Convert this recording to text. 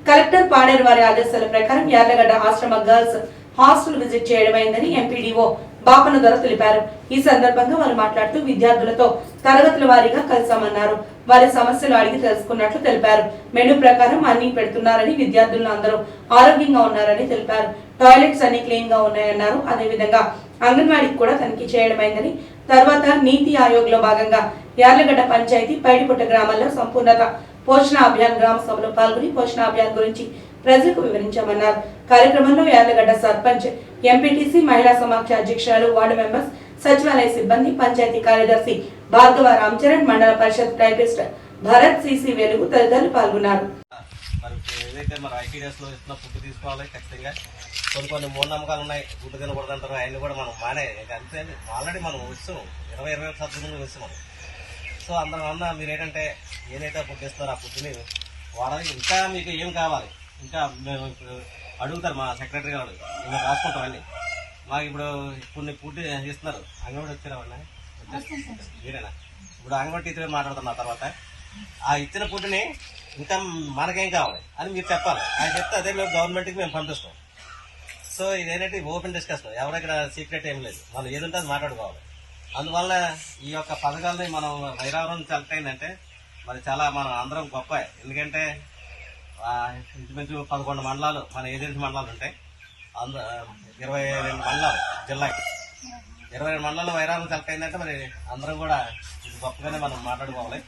Collector Paderu వారి ఆదేశాల ప్రకారం యార్లగడ్డ ఆశ్రమ గర్ల్స్ హాస్టల్ విజిట్ చేయడమైందని ఎంపీడీఓ బాపన దొర తెలిపారు. ఈ సందర్భంగా వారు మాట్లాడుతూ విద్యార్థులతో తరగతుల వారీగా కలిసామన్నారు. వారి సమస్యలు అడిగి తెలుసుకున్నట్లు తెలిపారు. మెనూ ప్రకారం అన్ని పెడుతున్నారని, విద్యార్థులు అందరూ ఆరోగ్యంగా ఉన్నారని తెలిపారు. టాయిలెట్స్ అన్ని క్లీన్ గా ఉన్నాయన్నారు. అదేవిధంగా అంగన్వాడీకి కూడా తనిఖీ చేయడమైందని, తర్వాత నీతి ఆయోగ్ లో భాగంగా యార్లగడ్డ పంచాయతీ పైడిపుట్ట గ్రామంలో సంపూర్ణత పోషణ అభియాన్ గ్రామ సభలో పాల్గొని పోషణ అభియాన్ గురించి ప్రజలకు వివరించామన్నారు. కార్యక్రమంలో యార్లగడ్డ సర్పంచ్, ఎంపీటీసీ, మహిళా సమాఖ్య అధ్యక్షురాలు, వార్డు మెంబర్స్, సచివాలయ సిబ్బంది, పంచాయతీ కార్యదర్శి భార్గవ రామచరణ్, మండల పరిషత్ టైపిస్ట్ భరత్, సిసి వెలుగు తదితరులు పాల్గొన్నారు. కొన్ని మూఢనమ్మకాలు ఉన్నాయి. గుడ్డు తినకూడదు అంటారు. అవన్నీ కూడా మనం మానే అంతే. ఆల్రెడీ మనం వస్తున్నాం 20-21 వస్తున్నాం. సో అందువల్ల మీరు ఏంటంటే ఏదైతే ఫుడ్ ఇస్తారో ఆ ఫుడ్ని వాడాలి. ఇంకా మీకు ఏం కావాలి ఇంకా మేము ఇప్పుడు అడుగుతారు మా సెక్రటరీ గారు, మేము రాసుకుంటాం అన్ని. మాకు ఇప్పుడు కొన్ని ఫుడ్ ఇస్తున్నారు. అంగన్వాడీ వచ్చారా మీరేనా? ఇప్పుడు అంగన్వాడీ టీచర్ మాట్లాడుతున్నా. తర్వాత ఆ ఇచ్చిన ఫుడ్ని ఇంకా మనకేం కావాలి అని మీరు చెప్పాలి. ఆయన చెప్తే అదే మేము గవర్నమెంట్కి మేము పంపిస్తాం. సో ఇదేంటంటే ఓపెన్ డిస్కషన్, ఎవరైనా సీక్రెట్ ఏం లేదు. మనం ఏదుంటే అది మాట్లాడుకోవాలి. అందువల్ల ఈ యొక్క పథకాలని మనం వైరావరం సెలెక్ట్ అయిందంటే మరి చాలా మనం అందరం గొప్ప. ఎందుకంటే ఇంచుమించు 11 మండలాలు మన ఏజెన్సీ మండలాలు ఉంటాయి. 22 మండలాలు జిల్లాకి 22 మండలాలు వైరావరం సెలెక్ట్ అయిందంటే మరి అందరం కూడా ఇది గొప్పగానే మనం మాట్లాడుకోవాలి.